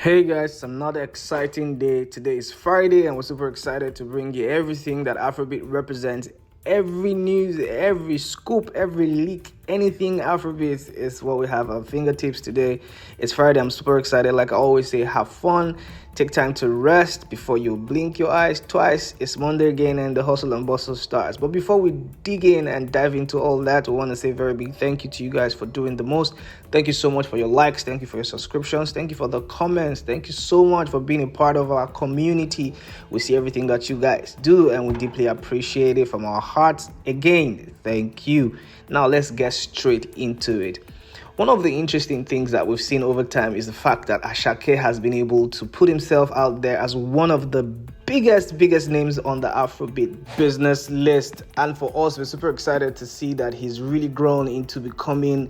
Hey guys, it's another exciting day. Today is Friday and we're super excited to bring you everything that Afrobeat represents. Every news, every scoop, every leak, anything Afrobeat is what we have at our fingertips today. It's Friday, I'm super excited. Like I always say, have fun, take time to rest before you blink your eyes twice. It's Monday again and the hustle and bustle starts. But before we dig in and dive into all that, we want to say a very big thank you to you guys for doing the most. Thank you so much for your likes. Thank you for your subscriptions. Thank you for the comments. Thank you so much for being a part of our community. We see everything that you guys do and we deeply appreciate it from our hearts. Again, thank you. Now let's get straight into it. One of the interesting things that we've seen over time is the fact that ASAKE has been able to put himself out there as one of the biggest names on the Afrobeat business list. And for us, we're super excited to see that he's really grown into becoming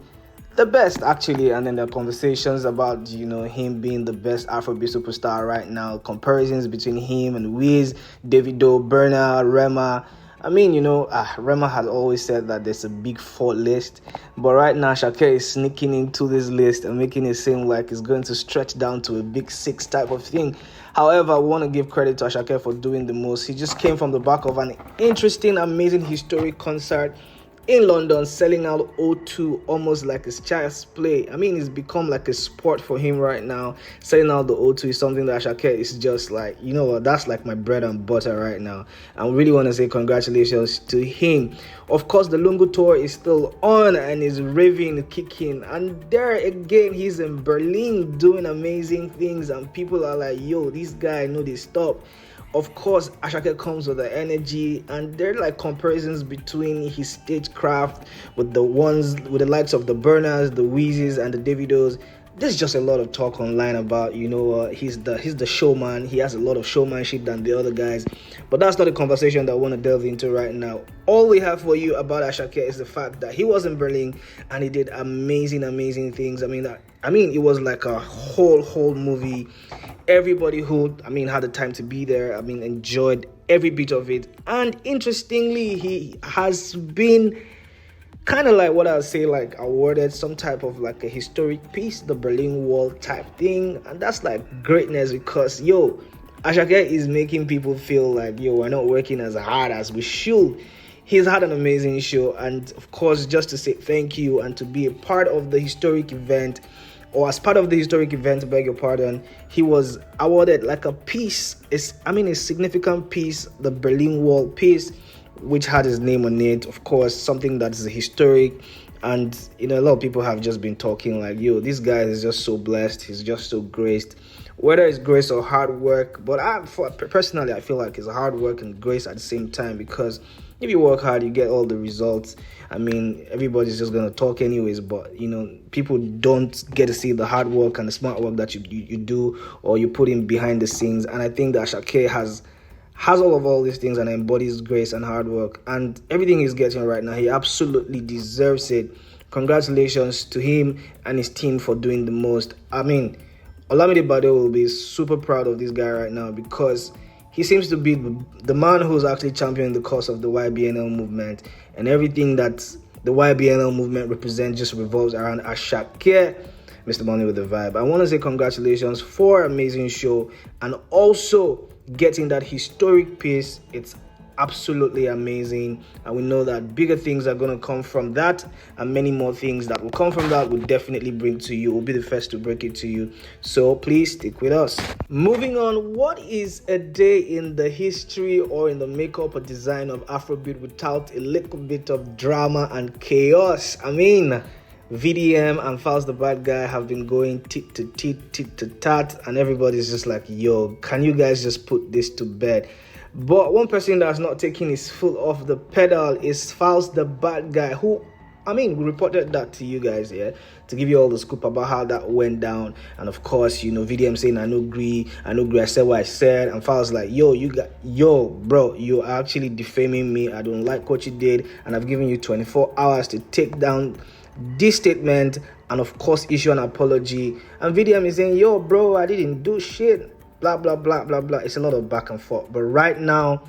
the best, actually. And then there are conversations about, him being the best Afrobeat superstar right now. Comparisons between him and Wiz, Davido, Burna, Rema. Rema has always said that there's a big four list, but right now ASAKE is sneaking into this list and making it seem like it's going to stretch down to a big six type of thing. However, I want to give credit to ASAKE for doing the most. He just came from the back of an interesting, amazing, historic concert in London, selling out O2 almost like a child's play. It's become like a sport for him right now. Selling out the O2 is something that ASAKE is just like, that's like my bread and butter right now. I really want to say congratulations to him. Of course, the Lungu tour is still on and is raving, kicking. And there again, he's in Berlin doing amazing things. And people are like, yo, this guy, they stop. Of course, ASAKE comes with the energy, and there are like comparisons between his stagecraft with the likes of the Burners, the Weezes, and the Davidos. There's just a lot of talk online about, he's the showman. He has a lot of showmanship than the other guys. But that's not the conversation that I want to delve into right now. All we have for you about ASAKE is the fact that he was in Berlin and he did amazing things. It was like a whole movie. Everybody who, had the time to be there, enjoyed every bit of it. And interestingly, he has been kind of like what I would say, like awarded some type of like a historic piece, the Berlin Wall type thing. And that's like greatness because, ASAKE is making people feel like, we're not working as hard as we should. He's had an amazing show. And of course, just to say thank you and to be a part of the historic event, or as part of the historic event, beg your pardon, he was awarded like a piece, a significant piece, the Berlin Wall piece, which had his name on it. Of course, something that is historic. And, a lot of people have just been talking like, this guy is just so blessed. He's just so graced. Whether it's grace or hard work, but personally, I feel like it's hard work and grace at the same time, because if you work hard, you get all the results. Everybody's just going to talk anyways, but, people don't get to see the hard work and the smart work that you do or you put in behind the scenes. And I think that ASAKE has all these things and embodies grace and hard work. And everything he's getting right now, he absolutely deserves it. Congratulations to him and his team for doing the most. Olamide Bade will be super proud of this guy right now because he seems to be the man who's actually championing the cause of the YBNL movement, and everything that the YBNL movement represents just revolves around ASAKE, Mr. Money with the Vibe. I want to say congratulations for an amazing show and also getting that historic piece. It's absolutely amazing, and we know that bigger things are going to come from that, and many more things that will come from that will definitely bring to you. We'll be the first to break it to you, so please stick with us. Moving on, what is a day in the history or in the makeup or design of Afrobeat without a little bit of drama and chaos? VDM and Falz the Bad Guy have been going tit to tat, and everybody's just like, can you guys just put this to bed? But one person that's not taking his foot off the pedal is Falz the Bad Guy, who, we reported that to you guys, to give you all the scoop about how that went down. And of course, VDM saying, I no agree, I said what I said. And Falz like, bro, you're actually defaming me. I don't like what you did. And I've given you 24 hours to take down this statement and of course issue an apology. And VDM is saying, bro, I didn't do shit. Blah, blah, blah, blah, blah. It's a lot of back and forth. But right now,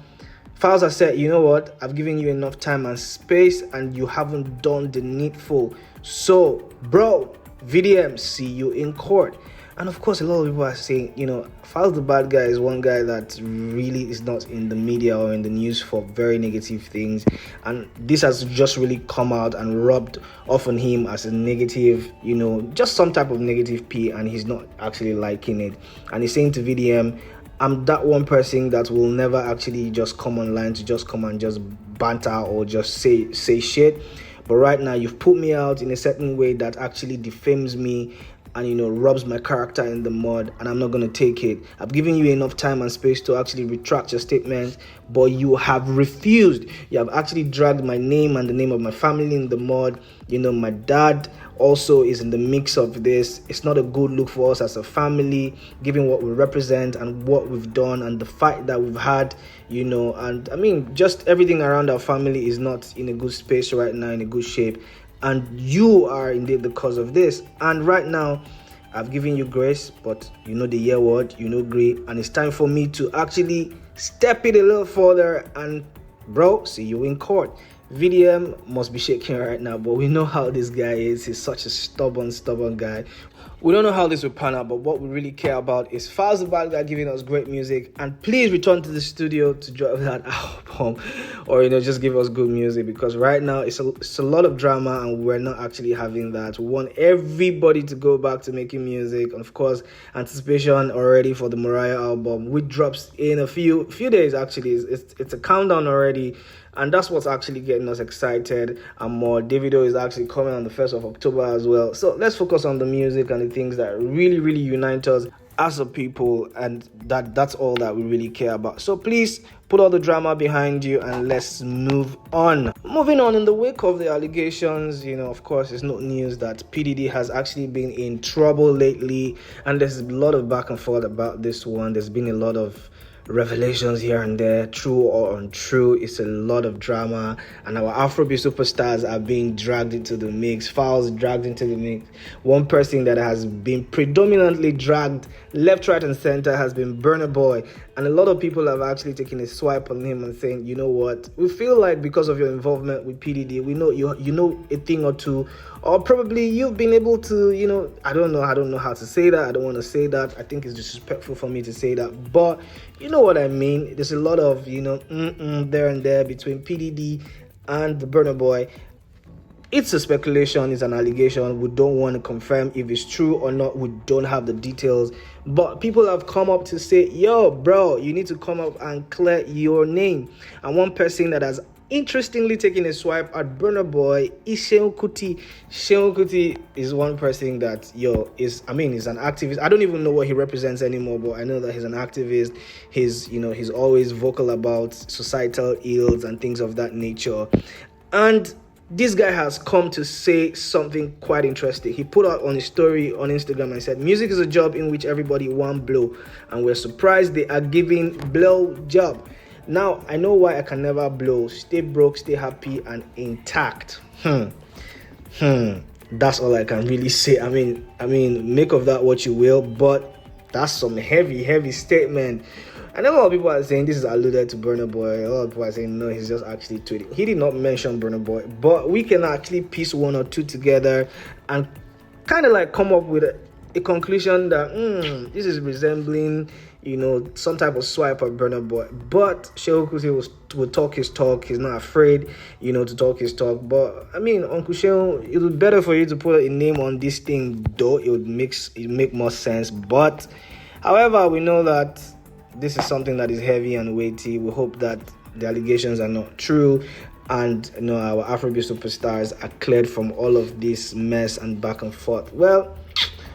Falz has said, you know what? I've given you enough time and space and you haven't done the needful. So, bro, VDM, see you in court. And of course, a lot of people are saying, Falz the bad guy is one guy that really is not in the media or in the news for very negative things. And this has just really come out and rubbed off on him as a negative, just some type of negative P, and he's not actually liking it. And he's saying to VDM, I'm that one person that will never actually just come online to just come and just banter or just say shit. But right now, you've put me out in a certain way that actually defames me and rubs my character in the mud, and I'm not going to take it. I've given you enough time and space to actually retract your statement, but you have refused. You have actually dragged my name and the name of my family in the mud. My dad also is in the mix of this. It's not a good look for us as a family, given what we represent and what we've done and the fight that we've had, and I mean, just everything around our family is not in a good space right now, in a good shape. And you are indeed the cause of this. And right now, I've given you grace, but the year word, great. And it's time for me to actually step it a little further. And bro, see you in court. VDM must be shaking right now, but we know how this guy is. He's such a stubborn guy. We don't know how this will pan out, but what we really care about is Falz the bad guy giving us great music. And please return to the studio to drop that album, or just give us good music, because right now it's a lot of drama and we're not actually having that. We want everybody to go back to making music. And of course, anticipation already for the Mariah album, which drops in a few days. Actually, it's a countdown already. And that's what's actually getting us excited and more. Davido is actually coming on the 1st of October as well. So let's focus on the music and the things that really, really unite us as a people. And that's all that we really care about. So please put all the drama behind you and let's move on. Moving on, in the wake of the allegations, of course, it's not news that P. Diddy has actually been in trouble lately. And there's a lot of back and forth about this one. There's been a lot of revelations here and there, true or untrue. It's a lot of drama, and our Afrobeat superstars are being dragged into the mix. Falz dragged into the mix. One person that has been predominantly dragged left, right, and center has been Burna Boy, and a lot of people have actually taken a swipe on him and saying, you know what, we feel like because of your involvement with PDD, we know you know a thing or two, or probably you've been able to, I don't know how to say that. I don't want to say that. I think it's disrespectful for me to say that, but you know what I mean. There's a lot of there and there between PDD and the Burna Boy. It's a speculation, it's an allegation. We don't want to confirm if it's true or not. We don't have the details. But people have come up to say, yo, bro, you need to come up and clear your name. And one person that has interestingly taken a swipe at Burna Boy is Seun Kuti. Seun Kuti is one person that, he's an activist. I don't even know what he represents anymore, but I know that he's an activist. He's always vocal about societal ills and things of that nature. And this guy has come to say something quite interesting. He put out on his story on Instagram and said, music is a job in which everybody want blow, and we're surprised they are giving blow job. Now, I know why I can never blow. Stay broke, stay happy, and intact. That's all I can really say. I mean, make of that what you will, but that's some heavy statement. And a lot of people are saying this is alluded to Burna Boy. A lot of people are saying no, he's just actually tweeting. He did not mention Burna Boy, but we can actually piece one or two together and kind of like come up with a conclusion that this is resembling, some type of swipe at Burna Boy. But Seun Kuti will talk his talk. He's not afraid, to talk his talk. But I mean, Uncle Seun, it would be better for you to put a name on this thing, though. It would make more sense. But however, we know that this is something that is heavy and weighty. We hope that the allegations are not true, and our Afrobeat superstars are cleared from all of this mess and back and forth. Well,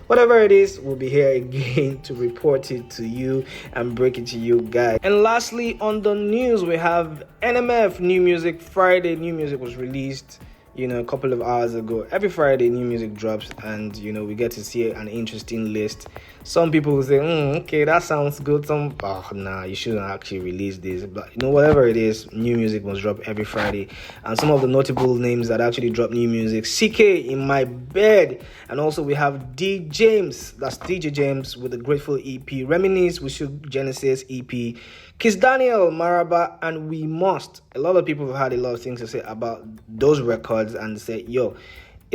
whatever it is, we'll be here again to report it to you and break it to you guys. And lastly, on the news, we have NMF new music. Friday, new music was released a couple of hours ago. Every Friday, new music drops, and we get to see an interesting list. Some people will say, okay, that sounds good. Some, you shouldn't actually release this. But whatever it is, new music must drop every Friday. And some of the notable names that actually drop new music: CK, In My Bed, and also we have D James. That's DJ James with the Grateful EP, Reminisce with Shook Genesis EP, Kiss Daniel, Maraba, and We Must. A lot of people have had a lot of things to say about those records and say,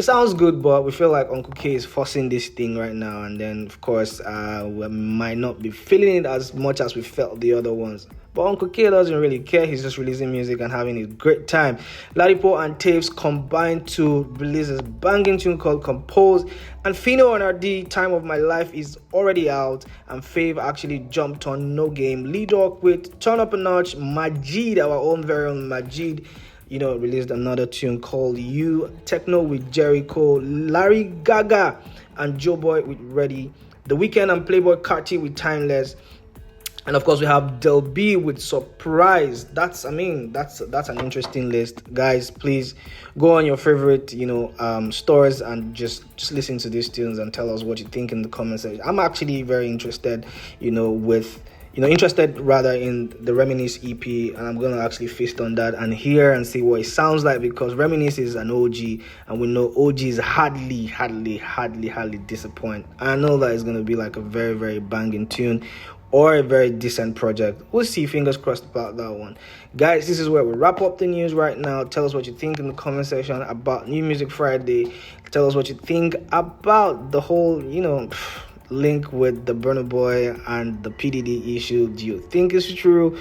it sounds good, but we feel like Uncle K is forcing this thing right now, and then of course we might not be feeling it as much as we felt the other ones. But Uncle K doesn't really care. He's just releasing music and having a great time. Ladipo and Taves combined to release this banging tune called Compose. And Fino and RD, Time of My Life, is already out. And Fave actually jumped on No Game. Lead Up with Turn Up a Notch. Majid, our own very own Majid, released another tune called You. Techno with Jericho. Larry Gaga and Joe Boy with Ready. The Weeknd and Playboy Carti with Timeless. And of course, we have Del B with Surprise. That's an interesting list, guys. Please go on your favorite, stores and just listen to these tunes and tell us what you think in the comment section. I'm actually very interested, interested rather in the Reminisce EP, and I'm gonna actually feast on that and hear and see what it sounds like, because Reminisce is an OG, and we know OGs hardly disappoint. I know that it's gonna be like a very, very banging tune or a very decent project. We'll see, fingers crossed about that one. Guys, this is where we wrap up the news right now. Tell us what you think in the comment section about New Music Friday. Tell us what you think about the whole, link with the Burna Boy and the PDD issue. Do you think it's true?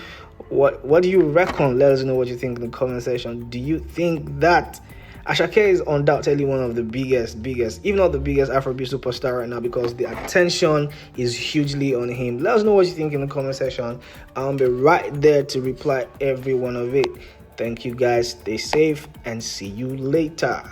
What do you reckon? Let us know what you think in the comment section. Do you think that ASAKE is undoubtedly one of the biggest, if not the biggest Afrobeat superstar right now, because the attention is hugely on him? Let us know what you think in the comment section. I'll be right there to reply every one of it. Thank you guys. Stay safe and see you later.